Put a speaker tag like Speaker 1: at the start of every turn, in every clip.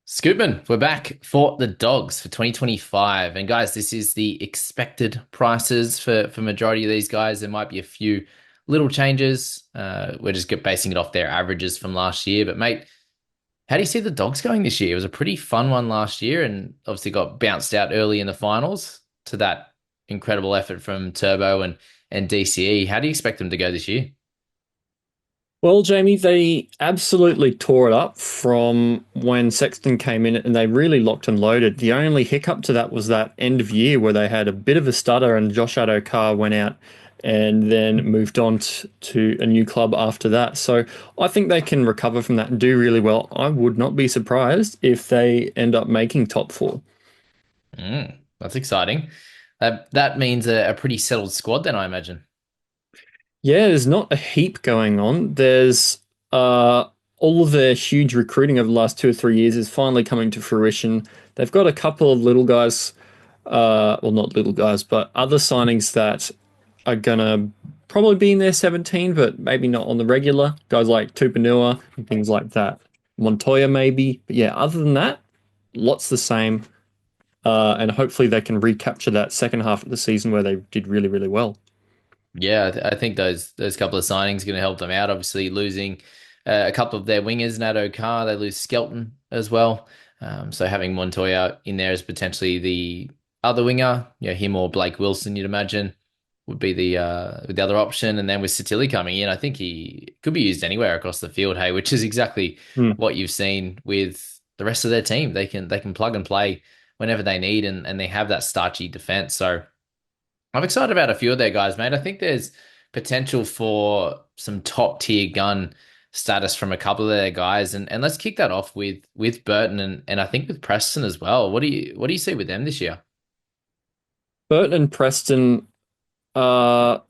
Speaker 1: Scoopman, we're back for the Dogs for 2025. And guys, this is the expected prices for majority of these guys. There might be a few little changes. We're just basing it off their averages from last year. But mate, how do you see the Dogs going this year? It was a pretty fun one last year and obviously got bounced out early in the finals to that incredible effort from Turbo and DCE. How do you expect them to go this year?
Speaker 2: Well, Jamie, they absolutely tore it up from when Sexton came in and they really locked and loaded. The only hiccup to that was that end of year where they had a bit of a stutter and Josh Adokar went out and then moved on to a new club after that. So I think they can recover from that and do really well. I would not be surprised if they end up making top four.
Speaker 1: That's exciting. That means a pretty settled squad then, I imagine.
Speaker 2: Yeah, there's not a heap going on. There's all of their huge recruiting over the last 2 or 3 years is finally coming to fruition. They've got a couple of little guys, well, not little guys, but other signings that are gonna probably be in their 17, but maybe not on the regular. Guys like Tupanua and things like that. Montoya maybe, but yeah, other than that, lots the same. And hopefully they can recapture that second half of the season where they did really, really well.
Speaker 1: Yeah, I think those couple of signings are going to help them out. Obviously, losing a couple of their wingers, Nato Carr, they lose Skelton as well. So having Montoya in there as potentially the other winger, him or Blake Wilson, you'd imagine, would be the other option. And then with Satili coming in, I think he could be used anywhere across the field. Hey, which is exactly
Speaker 2: Hmm.
Speaker 1: what you've seen with the rest of their team. They can plug and play whenever they need, and they have that starchy defense. So. I'm excited about a few of their guys, mate. I think there's potential for some top tier gun status from a couple of their guys, and let's kick that off with Burton and I think with Preston as well. What do you see with them this year?
Speaker 2: Burton and Preston, uh,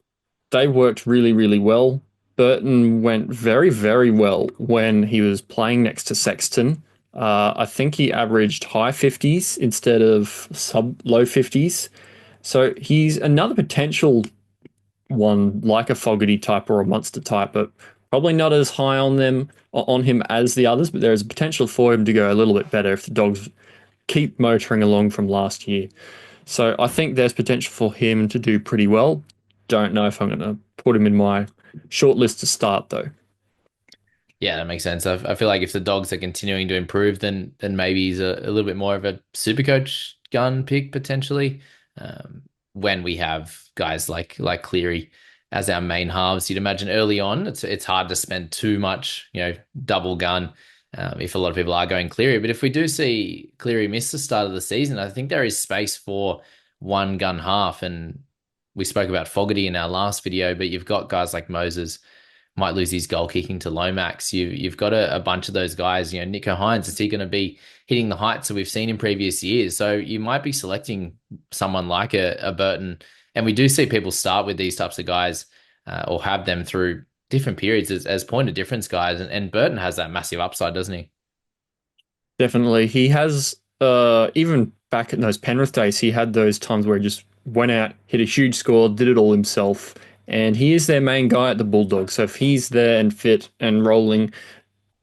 Speaker 2: they worked really, really well. Burton went very, very well when he was playing next to Sexton. I think he averaged high 50s instead of sub low 50s. So he's another potential one like a Fogarty type or a Monster type, but probably not as high on him as the others. But there is a potential for him to go a little bit better if the Dogs keep motoring along from last year. So I think there's potential for him to do pretty well. Don't know if I'm going to put him in my short list to start though.
Speaker 1: Yeah, that makes sense. I feel like if the Dogs are continuing to improve, then maybe he's a little bit more of a super coach gun pick potentially. When we have guys like Cleary as our main halves, you'd imagine early on it's hard to spend too much, double gun. If a lot of people are going Cleary, but if we do see Cleary miss the start of the season, I think there is space for one gun half. And we spoke about Fogarty in our last video, but you've got guys like Moses might lose his goal kicking to Lomax. You've got a bunch of those guys. Nico Hines, is he going to be hitting the heights that we've seen in previous years? So you might be selecting someone like a Burton, and we do see people start with these types of guys or have them through different periods as point of difference guys, and Burton has that massive upside, doesn't he?
Speaker 2: Definitely. He has, even back in those Penrith days, he had those times where he just went out, hit a huge score, did it all himself. And he is their main guy at the Bulldogs. So if he's there and fit and rolling,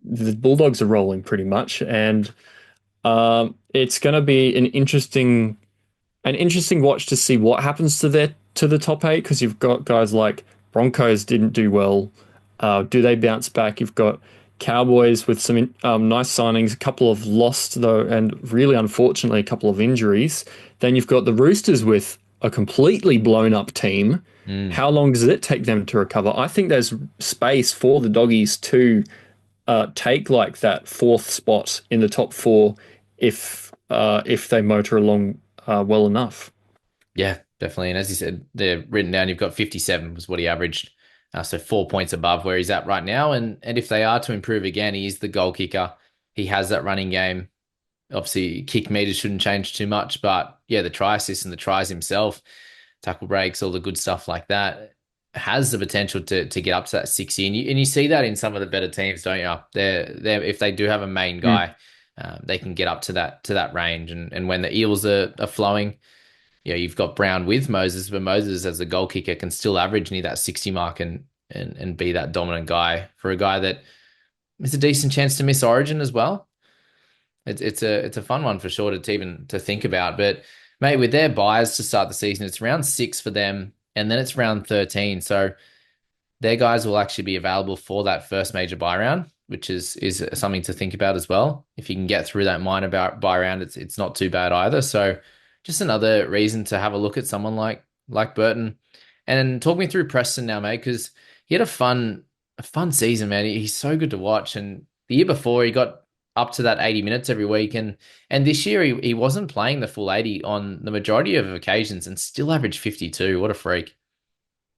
Speaker 2: the Bulldogs are rolling pretty much. And it's going to be an interesting watch to see what happens to the top eight because you've got guys like Broncos didn't do well. Do they bounce back? You've got Cowboys with some nice signings, a couple of lost though, and really unfortunately a couple of injuries. Then you've got the Roosters with a completely blown up team.
Speaker 1: Mm.
Speaker 2: How long does it take them to recover? I think there's space for the doggies to take like that fourth spot in the top four if they motor along well enough.
Speaker 1: Yeah, definitely. And as you said, they're written down. You've got 57 was what he averaged, so 4 points above where he's at right now. And if they are to improve again, he is the goal kicker. He has that running game. Obviously, kick meters shouldn't change too much, but yeah, the try assist and the tries himself, tackle breaks, all the good stuff like that, has the potential to get up to that 60. And you see that in some of the better teams, don't you? They're if they do have a main
Speaker 2: Mm,
Speaker 1: guy, they can get up to that range. And when the Eels are flowing, you've got Brown with Moses, but Moses as a goal kicker can still average near that 60 mark and be that dominant guy for a guy that is a decent chance to miss Origin as well. It's a fun one for sure to even to think about. But mate, with their buys to start the season, it's round 6 for them, and then it's round 13. So their guys will actually be available for that first major buy round, which is something to think about as well. If you can get through that minor buy round, it's not too bad either. So just another reason to have a look at someone like Burton. And talk me through Preston now, mate, because he had a fun season, man. He's so good to watch. And the year before, he got up to that 80 minutes every week, and this year he wasn't playing the full 80 on the majority of occasions, and still averaged 52. What a freak!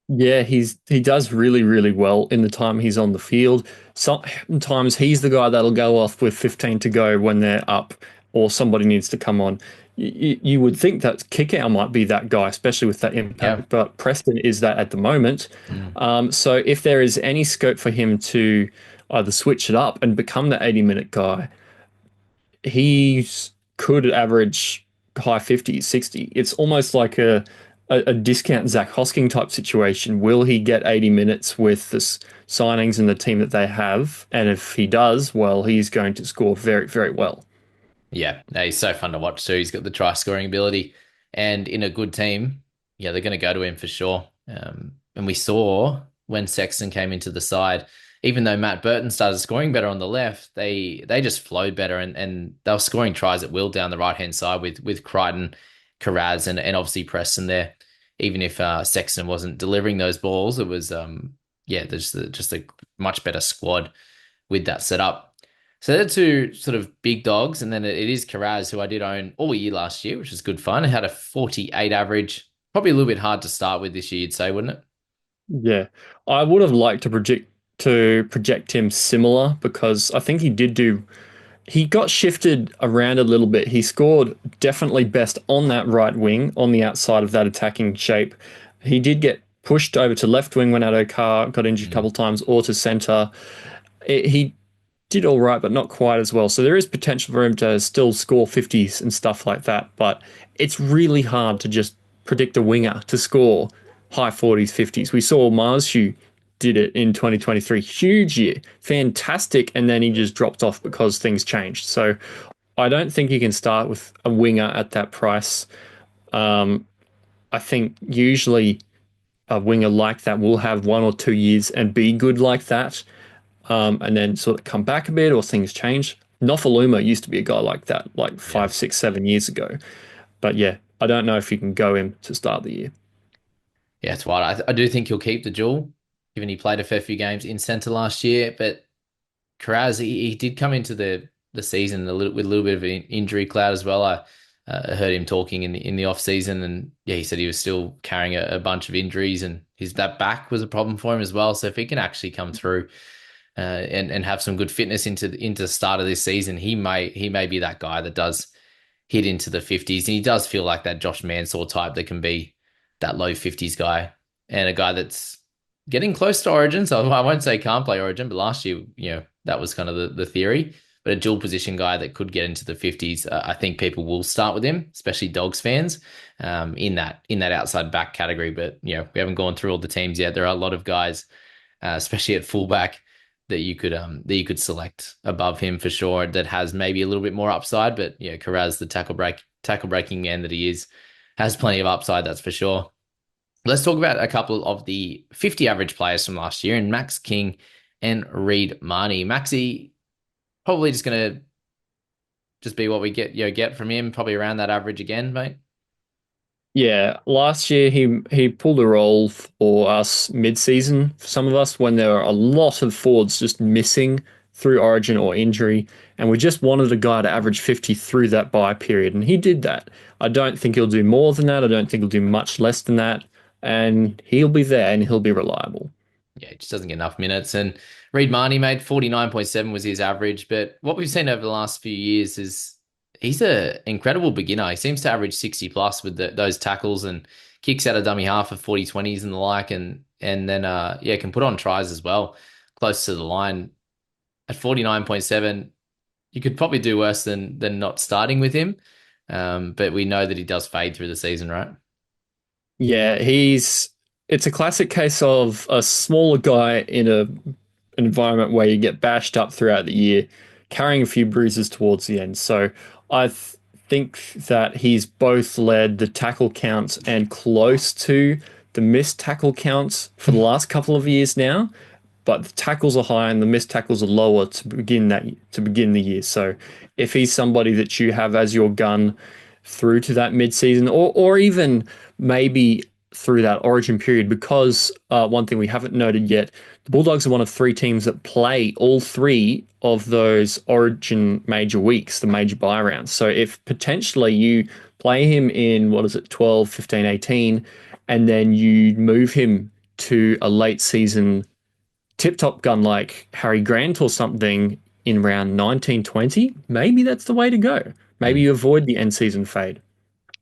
Speaker 2: Yeah, he does really, really well in the time he's on the field. Sometimes he's the guy that'll go off with 15 to go when they're up or somebody needs to come on. You would think that Kickout might be that guy, especially with that
Speaker 1: Yeah.
Speaker 2: impact, but Preston is that at the moment.
Speaker 1: Mm.
Speaker 2: So if there is any scope for him to either switch it up and become the 80-minute guy, he could average high 50s, 60. It's almost like a discount Zach Hosking type situation. Will he get 80 minutes with the signings and the team that they have? And if he does, well, he's going to score very, very well.
Speaker 1: Yeah, no, he's so fun to watch too. He's got the try scoring ability, and in a good team, yeah, they're going to go to him for sure. And we saw when Sexton came into the side, even though Matt Burton started scoring better on the left, they just flowed better, and they were scoring tries at will down the right hand side with Crichton, Kiraz, and obviously Preston there. Even if Sexton wasn't delivering those balls, it was yeah, there's just a much better squad with that setup. So they're two sort of big dogs, and then it is Kiraz, who I did own all year last year, which was good fun. It had a 48 average, probably a little bit hard to start with this year, you'd say, wouldn't it?
Speaker 2: Yeah, I would have liked to project him similar because I think he did do. He got shifted around a little bit. He scored definitely best on that right wing, on the outside of that attacking shape. He did get pushed over to left wing when Adokar got injured a
Speaker 1: Mm.
Speaker 2: couple of times, or to centre. He did all right, but not quite as well. So there is potential for him to still score 50s and stuff like that. But it's really hard to just predict a winger to score high 40s, 50s. We saw Marshu did it in 2023. Huge year, fantastic. And then he just dropped off because things changed. So I don't think you can start with a winger at that price. Um, I think usually a winger like that will have 1 or 2 years and be good like that, and then sort of come back a bit or things change. Nofaluma used to be a guy like that, like
Speaker 1: Yeah.
Speaker 2: 5, 6, 7 years ago. But yeah, I don't know if you can go him to start the year.
Speaker 1: Yeah, it's wild. I do think he'll keep the duel, given he played a fair few games in centre last year. But Kiraz, he did come into the season with a little bit of an injury cloud as well. I heard him talking in the off season, and yeah, he said he was still carrying a bunch of injuries, and his that back was a problem for him as well. So if he can actually come through and have some good fitness into the start of this season, he may be that guy that does hit into the 50s, and he does feel like that Josh Mansour type that can be that low 50s guy, and a guy that's getting close to Origin. So I won't say can't play Origin, but last year, that was kind of the theory. But a dual position guy that could get into the 50s, I think people will start with him, especially Dogs fans, in that outside back category. But we haven't gone through all the teams yet. There are a lot of guys, especially at fullback, that you could select above him for sure. That has maybe a little bit more upside, but Kiraz, the tackle breaking man that he is, has plenty of upside. That's for sure. Let's talk about a couple of the 50 average players from last year, and Max King and Reed Marnie. Maxi probably just gonna just be what we get from him, probably around that average again, mate.
Speaker 2: Yeah, last year he pulled a role for us mid-season for some of us when there were a lot of forwards just missing through origin or injury, and we just wanted a guy to average 50 through that bye period, and he did that. I don't think he'll do more than that. I don't think he'll do much less than that, and he'll be there and he'll be reliable.
Speaker 1: Yeah, he just doesn't get enough minutes. And Reed Marnie made 49.7 was his average. But what we've seen over the last few years is he's an incredible beginner. He seems to average 60 plus with those tackles and kicks out of dummy half of 40-20s and the like. And then, yeah, can put on tries as well, close to the line. At 49.7, you could probably do worse than not starting with him. But we know that he does fade through the season, right?
Speaker 2: Yeah, it's a classic case of a smaller guy in an environment where you get bashed up throughout the year carrying a few bruises towards the end. So I think that he's both led the tackle counts and close to the missed tackle counts for the last couple of years now. But the tackles are high and the missed tackles are lower to begin the year. So if he's somebody that you have as your gun through to that mid-season, or even maybe through that origin period, because one thing we haven't noted yet, the Bulldogs are one of three teams that play all three of those origin major weeks, the major buy rounds. So if potentially you play him in, what is it, 12, 15, 18, and then you move him to a late season tip top gun like Harry Grant or something in round 1920, maybe that's the way to go. Maybe
Speaker 1: Mm.
Speaker 2: you avoid the end season fade.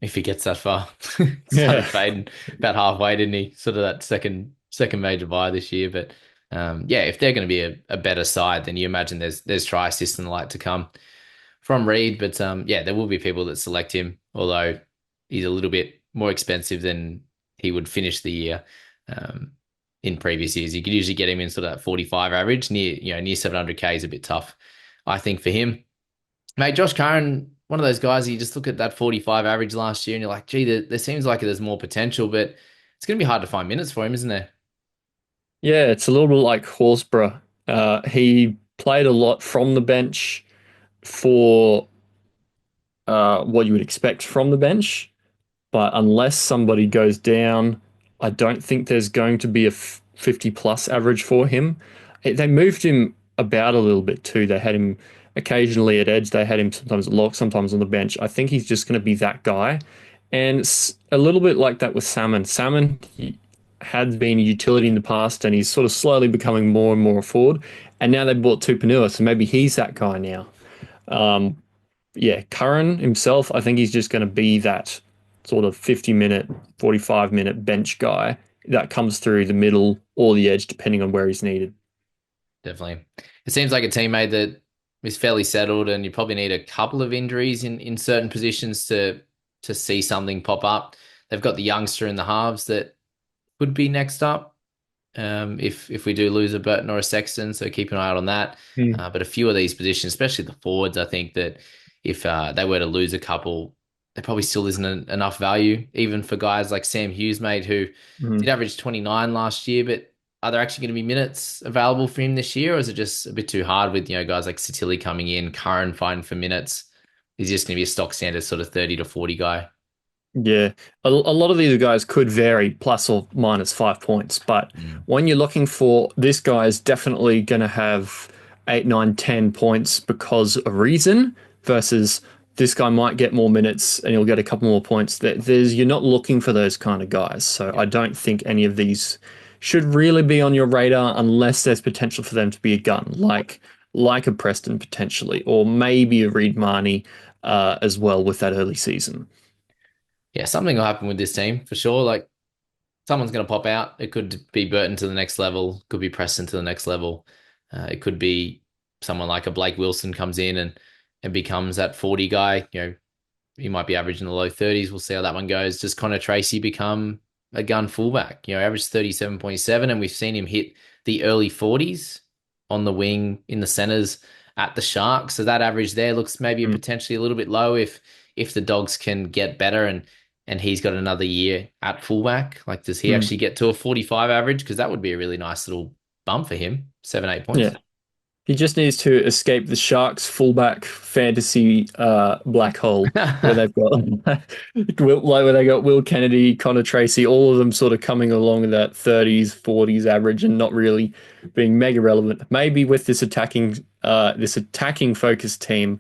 Speaker 1: If he gets that far. Started
Speaker 2: Yeah.
Speaker 1: fading about halfway, didn't he? Sort of that second major buy this year. But yeah, if they're going to be a better side, then you imagine there's try assists and the like to come from Reed. But yeah, there will be people that select him, although he's a little bit more expensive than he would finish the year. Um, in previous years, you could usually get him in sort of that 45 average, near 700k is a bit tough, I think, for him. Mate, Josh Curran, one of those guys, you just look at that 45 average last year and you're like, gee, there seems like there's more potential, but it's going to be hard to find minutes for him, isn't there?
Speaker 2: Yeah, it's a little bit like Horsburgh. He played a lot from the bench for what you would expect from the bench. But unless somebody goes down, I don't think there's going to be a 50 plus average for him. They moved him about a little bit too. They had him occasionally at edge. They had him sometimes at lock, sometimes on the bench. I think he's just going to be that guy. And it's a little bit like that with Salmon. Salmon had been a utility in the past and he's sort of slowly becoming more and more a forward. And now they bought Tupanua, so maybe he's that guy now. Um, yeah, Curran himself, I think he's just going to be that sort of 50-minute, 45-minute bench guy that comes through the middle or the edge, depending on where he's needed.
Speaker 1: Definitely. It seems like a teammate that is fairly settled, and you probably need a couple of injuries in certain positions to see something pop up. They've got the youngster in the halves that could be next up. If we do lose a Burton or a Sexton, so keep an eye out on that.
Speaker 2: Mm.
Speaker 1: But a few of these positions, especially the forwards, I think that if they were to lose a couple, there probably still isn't enough value, even for guys like Sam Hughes, mate, who did
Speaker 2: Mm.
Speaker 1: average 29 last year. But are there actually going to be minutes available for him this year, or is it just a bit too hard with guys like Satilli coming in, Curran fighting for minutes? He's just going to be a stock standard sort of 30 to 40 guy.
Speaker 2: Yeah, a lot of these guys could vary plus or minus 5 points, but
Speaker 1: Mm.
Speaker 2: when you're looking for this guy is definitely going to have 8, 9, 10 points because a reason versus this guy might get more minutes and he'll get a couple more points. You're not looking for those kind of guys, so
Speaker 1: Yeah,
Speaker 2: I don't think any of these should really be on your radar unless there's potential for them to be a gun, like a Preston potentially, or maybe a Reed Marnie as well with that early season.
Speaker 1: yeah, something will happen with this team for sure. Like someone's going to pop out. It could be Burton to the next level. Could be Preston to the next level. It could be someone like a Blake Wilson comes in and becomes that 40 guy. He might be averaging the low 30s. We'll see how that one goes. Does Connor Tracey become a gun fullback? Average 37.7, and we've seen him hit the early 40s on the wing in the centers at the Sharks. So that average there looks maybe
Speaker 2: Mm,
Speaker 1: potentially a little bit low if the Dogs can get better and he's got another year at fullback. Like, does he
Speaker 2: mm.
Speaker 1: actually get to a 45 average? Because that would be a really nice little bump for him. 7, 8 points.
Speaker 2: Yeah. He just needs to escape the Sharks fullback fantasy black hole where they've got where they got Will Kennedy, Connor Tracy, all of them sort of coming along in that 30s, 40s average and not really being mega relevant. Maybe with this attacking focused team,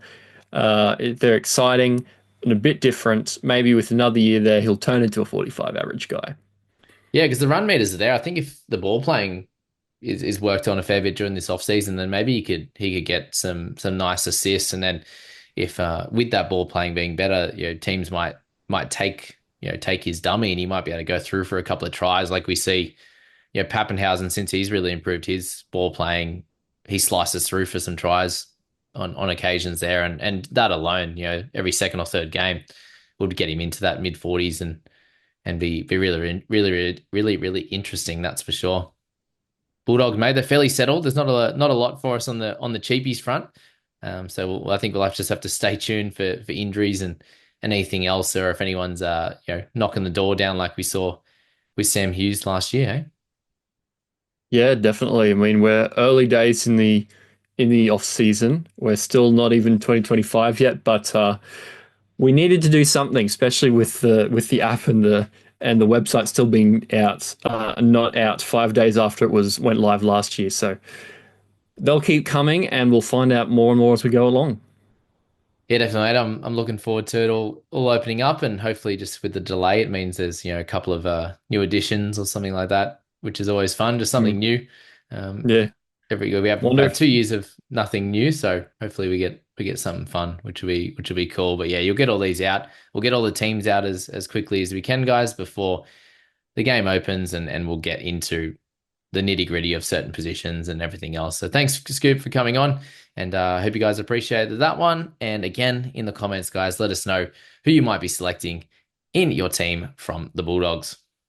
Speaker 2: they're exciting and a bit different. Maybe with another year there, he'll turn into a 45 average guy.
Speaker 1: Yeah, because the run meters are there. I think if the ball playing is worked on a fair bit during this off season, then maybe he could get some nice assists. And then if with that ball playing being better, teams might take his dummy and he might be able to go through for a couple of tries like we see. Pappenhausen, since he's really improved his ball playing, he slices through for some tries on occasions there, and that alone, every second or third game would get him into that mid 40s and be really really really really interesting. That's for sure. Bulldogs, mate, they're fairly settled. There's not a lot for us on the cheapies front. So I think we'll just have to stay tuned for injuries and anything else, or if anyone's knocking the door down like we saw with Sam Hughes last year. Eh?
Speaker 2: Yeah, definitely. I mean, we're early days in the off season. We're still not even 2025 yet, but we needed to do something, especially with the app and the website still being out, not out 5 days after it was went live last year. So they'll keep coming, and we'll find out more and more as we go along.
Speaker 1: Yeah, definitely. Mate. I'm looking forward to it all opening up, and hopefully, just with the delay, it means there's a couple of new additions or something like that, which is always fun, just something
Speaker 2: Mm,
Speaker 1: new. Um,
Speaker 2: yeah.
Speaker 1: every year we have
Speaker 2: Wonder
Speaker 1: had
Speaker 2: if
Speaker 1: 2 years of nothing new, so hopefully we get something fun, which will be cool. But yeah, you'll get all these out. We'll get all the teams out as quickly as we can, guys, before the game opens, and we'll get into the nitty gritty of certain positions and everything else. So thanks, Scoop, for coming on. And I hope you guys appreciated that one. And again, in the comments, guys, let us know who you might be selecting in your team from the Bulldogs.